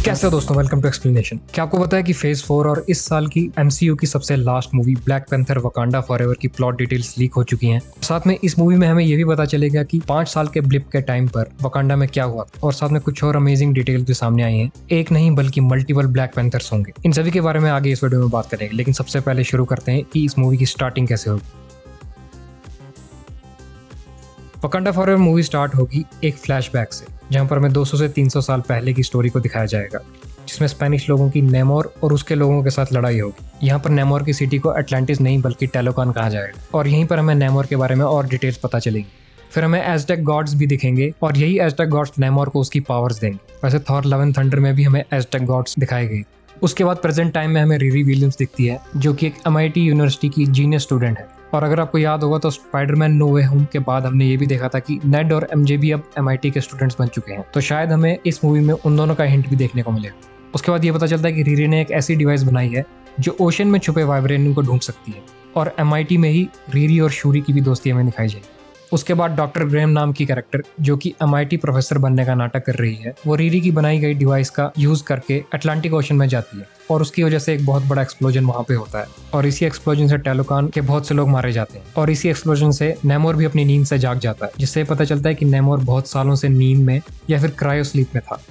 कैसे हो दोस्तों, वेलकम टू एक्सप्लेनेशन। क्या आपको पता है कि फेज 4 और इस साल की एमसीयू की सबसे last movie black panther Wakanda forever की प्लॉट डिटेल्स लीक हो चुकी हैं। साथ में इस मूवी में हमें ये भी पता चलेगा कि 5 साल के ब्लिप के टाइम पर वकांडा में क्या हुआ, और साथ में कुछ और अमेजिंग डिटेल्स भी सामने आई हैं। एक नहीं बल्कि मल्टीपल ब्लैक पैंथर्स होंगे। इन सभी के बारे में आगे इस वीडियो में बात करेंगे, लेकिन सबसे पहले शुरू करते हैं कि इस मूवी की स्टार्टिंग कैसे होगी। वकांडा फॉरएवर मूवी स्टार्ट होगी एक फ्लैशबैक से, जहां पर हमें 200 से 300 साल पहले की स्टोरी को दिखाया जाएगा, जिसमें स्पेनिश लोगों की नेमोर और उसके लोगों के साथ लड़ाई होगी। यहाँ पर नेमोर की सिटी को अटलांटिस नहीं बल्कि टेलोकान कहा जाएगा, और यहीं पर हमें नेमोर के बारे में और डिटेल्स पता चलेगी। फिर हमें एज़टेक गॉड्स भी दिखेंगे, और यही एज़टेक गॉड्स नेमोर को उसकी पावर्स देंगे। वैसे थॉर लव एंड थंडर में भी हमें एज़टेक गॉड्स दिखाए गए। उसके बाद प्रेजेंट टाइम में हमें रिरी विलियम्स दिखती है, जो कि एक MIT यूनिवर्सिटी की जीनियस स्टूडेंट है। और अगर आपको याद होगा तो स्पाइडरमैन नो वे होम के बाद हमने ये भी देखा था कि नेड और MJ भी अब MIT के स्टूडेंट्स बन चुके हैं, तो शायद हमें इस मूवी में उन दोनों का हिंट भी देखने को मिलेगा। उसके बाद ये पता चलता है कि रीरी ने एक ऐसी डिवाइस बनाई है जो ओशन में छुपे वाइब्रेनियम को ढूंढ सकती है, और MIT में ही रीरी और शूरी की भी दोस्ती हमें दिखाई जाएगी। उसके बाद डॉक्टर ग्रेम नाम की कैरेक्टर, जो कि MIT प्रोफेसर बनने का नाटक कर रही है, वो रीरी की बनाई गई डिवाइस का यूज करके अटलांटिक ओशन में जाती है, और उसकी वजह से एक बहुत बड़ा एक्सप्लोजन वहां पे होता है, और इसी एक्सप्लोजन से टेलोकान के बहुत से लोग मारे जाते हैं। और इसी एक्सप्लोजन से नेमोर भी अपनी नींद से जाग जाता है, जिससे पता चलता है कि नेमोर बहुत सालों से नींद में या फिर क्रायो स्लीप में था।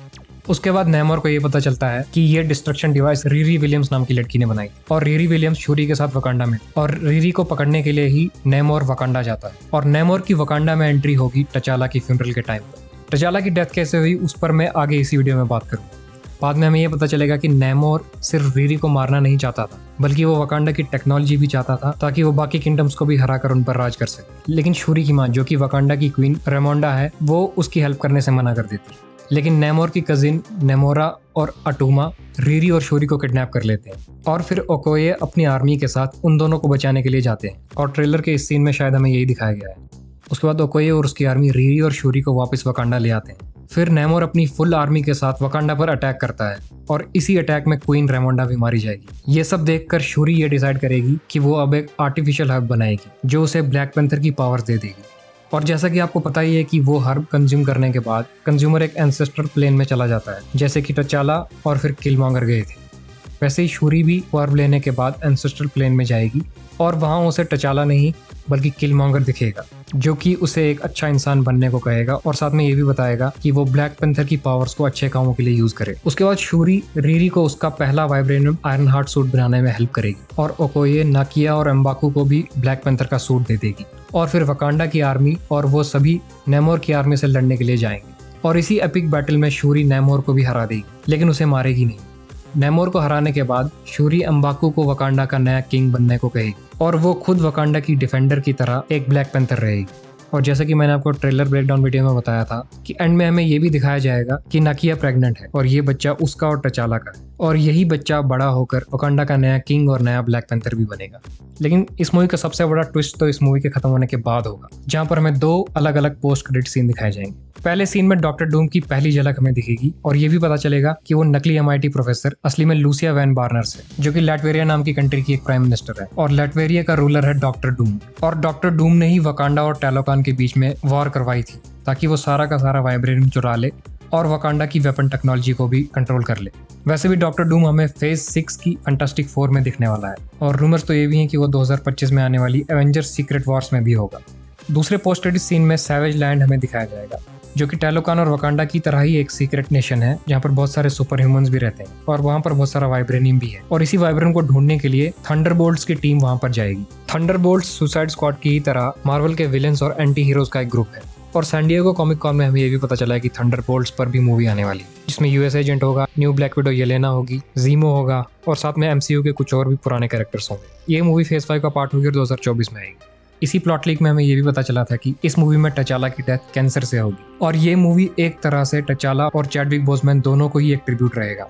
उसके बाद नेमोर को ये पता चलता है कि ये डिस्ट्रक्शन डिवाइस रीरी विलियम्स नाम की लड़की ने बनाई, और रीरी विलियम्स शूरी के साथ वकांडा में, और रीरी को पकड़ने के लिए ही नेमोर वकांडा जाता है। और नेमोर की वकांडा में एंट्री होगी टचाला की फ्यूनरल के टाइम पर। टचाला की डेथ कैसे हुई उस पर मैं आगे इसी वीडियो में बात करूंगा। बाद में हमें ये पता चलेगा कि नेमोर सिर्फ रीरी को मारना नहीं चाहता था, बल्कि वो वकांडा की टेक्नोलॉजी भी चाहता था, ताकि वो बाकी किंगडम्स को भी हराकर उन पर राज कर सके। लेकिन शूरी की माँ, जो कि वकांडा की क्वीन रेमोंडा है, वो उसकी हेल्प करने से मना कर देती। लेकिन नेमोर की कजिन नेमोरा और अटूमा रीरी और शूरी को किडनैप कर लेते हैं, और फिर ओकोये अपनी आर्मी के साथ उन दोनों को बचाने के लिए जाते हैं, और ट्रेलर के इस सीन में शायद हमें यही दिखाया गया है। उसके बाद ओकोये और उसकी आर्मी रीरी और शूरी को वापस वकांडा ले आते हैं। फिर नेमोर अपनी फुल आर्मी के साथ वकांडा पर अटैक करता है, और इसी अटैक में क्वीन रेमोंडा भी मारी जाएगी। ये सब देखकर शूरी ये डिसाइड करेगी कि वो अब एक आर्टिफिशियल हर्ब बनाएगी, जो उसे ब्लैक पैंथर की पावर्स दे देगी। और जैसा कि आपको पता ही है कि वो हर्ब कंज्यूम करने के बाद कंज्यूमर एक एंसेस्ट्रल प्लेन में चला जाता है, जैसे कि टचाला और फिर किलमॉन्गर गए थे। वैसे ही शूरी भी हर्ब लेने के बाद एंसेस्ट्रल प्लेन में जाएगी, और वहाँ उसे टचाला नहीं बल्कि किलमॉन्गर दिखेगा, जो कि उसे एक अच्छा इंसान बनने को कहेगा, और साथ में ये भी बताएगा कि वो ब्लैक पैंथर की पावर्स को अच्छे कामों के लिए यूज करे। उसके बाद शूरी रीरी को उसका पहला वाइब्रेनियम आयरन हार्ट सूट बनाने में हेल्प करेगी, और ओकोये, नाकिया और एम्बाकू को भी ब्लैक पैंथर का सूट दे देगी। और फिर वकांडा की आर्मी और वो सभी नेमोर की आर्मी से लड़ने के लिए जाएंगे, और इसी एपिक बैटल में शूरी नेमोर को भी हरा देगी, लेकिन उसे मारेगी नहीं। नेमोर को हराने के बाद शूरी एम्बाकू को वकांडा का नया किंग बनने को कहेगी, और वो खुद वकांडा की डिफेंडर की तरह एक ब्लैक पैंथर रहेगी। और जैसा कि मैंने आपको ट्रेलर ब्रेकडाउन वीडियो में बताया था कि एंड में हमें ये भी दिखाया जाएगा कि नाकिया प्रेग्नेंट है, और ये बच्चा उसका और टचाला का है, और यही बच्चा बड़ा होकर वकांडा का नया किंग और नया ब्लैक पैंथर भी बनेगा। लेकिन इस मूवी का सबसे बड़ा ट्विस्ट तो इस मूवी के खत्म होने के बाद होगा, जहाँ पर हमें 2 अलग अलग पोस्ट क्रेडिट सीन दिखाए जाएंगे। पहले सीन में डॉक्टर डूम की पहली झलक हमें दिखेगी, और ये भी पता चलेगा कि वो नकली MIT प्रोफेसर असली में लूसिया वैन बार्नर्स है, जो कि लैटवेरिया नाम की कंट्री की एक प्राइम मिनिस्टर है, और लैटवेरिया का रूलर है डॉक्टर डूम। और डॉक्टर डूम ने ही वकांडा और टेलोकान के बीच में वॉर करवाई थी, ताकि वो सारा का सारा वाइब्रेनियम चुरा ले और वकांडा की वेपन टेक्नोलॉजी को भी कंट्रोल कर ले। वैसे भी डॉक्टर डूम हमें फेज 6 की फैंटास्टिक 4 में दिखने वाला है, और रूमर्स तो ये भी हैं कि वो 2025 में आने वाली एवेंजर्स सीक्रेट वॉर्स में भी होगा। दूसरे पोस्ट क्रेडिट सीन में सैवेज लैंड हमें दिखाया जाएगा, जो कि टेलोकान और वकांडा की तरह ही एक सीक्रेट नेशन है, जहाँ पर बहुत सारे सुपर ह्यूमंस भी रहते हैं, और वहाँ पर बहुत सारा वाइब्रेनियम भी है। और इसी वाइब्रेनियम को ढूंढने के लिए थंडरबोल्ट्स की टीम वहाँ पर जाएगी। थंडरबोल्ट्स सुसाइड स्क्वाड की ही तरह मार्वल के विलेंस और एंटी हीरोज का एक ग्रुप है। और सैन डिएगो कॉमिक कॉन में हमें ये भी पता चला है कि थंडरबोल्ट्स पर भी मूवी आने वाली है, जिसमें US एजेंट होगा, न्यू ब्लैक विडो येलेना होगी, जीमो होगा, और साथ में MCU के कुछ और भी पुराने कैरेक्टर्स होंगे। ये मूवी फेज 5 का पार्ट होगी और 2024 में आएगी। इसी प्लॉट लीक में हमें ये भी पता चला था कि इस मूवी में टचाला की डेथ कैंसर से होगी, और ये मूवी एक तरह से टचाला और चैडविक बोसमैन दोनों को ही एक ट्रिब्यूट रहेगा।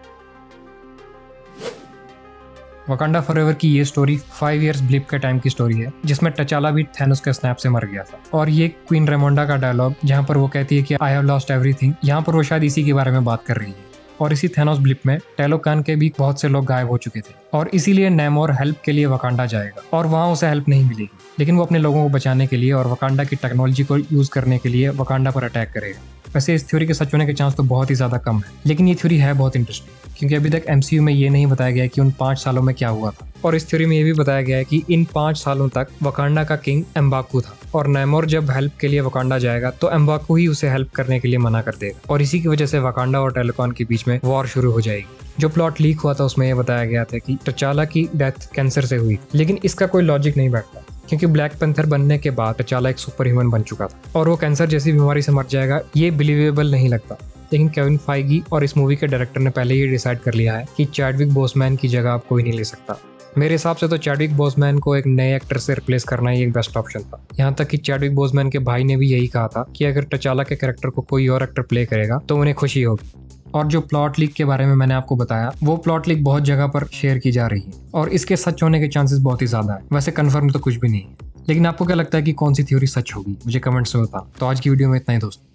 वकांडा फॉरएवर की ये स्टोरी 5 इयर्स ब्लिप के टाइम की स्टोरी है, जिसमें टचाला भी थैनोस के स्नैप से मर गया था। और ये क्वीन रेमोंडा का डायलॉग, जहाँ पर वो कहती है कि आई हैव लॉस्ट एवरीथिंग, यहाँ पर वो शायद इसी के बारे में बात कर रही है। और इसी थैनोस ब्लिप में टेलोकान के भी बहुत से लोग गायब हो चुके थे, और इसीलिए नेमोर हेल्प के लिए वकांडा जाएगा, और वहाँ उसे हेल्प नहीं मिलेगी, लेकिन वो अपने लोगों को बचाने के लिए और वकांडा की टेक्नोलॉजी को यूज करने के लिए वकांडा पर अटैक करेगा। वैसे इस थ्योरी के सच होने के चांस तो बहुत ही ज़्यादा कम है, लेकिन ये थ्योरी है बहुत इंटरेस्टिंग क्योंकि अभी तक MCU में ये नहीं बताया गया कि उन 5 सालों में क्या हुआ था। और इस थ्योरी में ये भी बताया गया है कि इन 5 सालों तक वकांडा का किंग एम्बाकू था और नेमोर जब हेल्प के लिए वकांडा जाएगा तो एम्बाकू ही उसे हेल्प करने के लिए मना कर देगा और इसी की वजह से वकांडा और टेलेकॉन के बीच में वॉर शुरू हो जाएगी। जो प्लॉट लीक हुआ था उसमें यह बताया गया था कि तचाला की डेथ कैंसर से हुई, लेकिन इसका कोई लॉजिक नहीं बैठता क्योंकि ब्लैक पैंथर बनने के बाद तचाला एक सुपर ह्यूमन बन चुका था और वो कैंसर जैसी बीमारी से मर जाएगा, ये बिलीवेबल नहीं लगता। लेकिन केविन फाइगी और इस मूवी के डायरेक्टर ने पहले ही डिसाइड कर लिया है कि चैडविक बोसमैन की जगह अब कोई नहीं ले सकता। मेरे हिसाब से तो चैडविक बोसमैन को एक नए एक्टर से रिप्लेस करना ही एक बेस्ट ऑप्शन था। यहाँ तक कि चैडविक बोसमैन के भाई ने भी यही कहा था कि अगर तचाला के कैरेक्टर को कोई और एक्टर प्ले करेगा तो उन्हें खुशी होगी। और जो प्लॉट लीक के बारे में मैंने आपको बताया, वो प्लॉट लीक बहुत जगह पर शेयर की जा रही है और इसके सच होने के चांसेस बहुत ही ज्यादा है। वैसे कंफर्म तो कुछ भी नहीं है, लेकिन आपको क्या लगता है कि कौन सी थ्योरी सच होगी? मुझे कमेंट्स में बताओ। तो आज की वीडियो में इतना ही दोस्तों।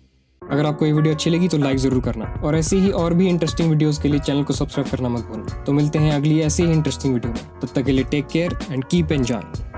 अगर आपको ये वीडियो अच्छी लगी तो लाइक जरूर करना और ऐसी ही और भी इंटरेस्टिंग वीडियोस के लिए चैनल को सब्सक्राइब करना मत भूलना। तो मिलते हैं अगली ऐसी ही इंटरेस्टिंग वीडियो में, तब तक के लिए take care and keep enjoying.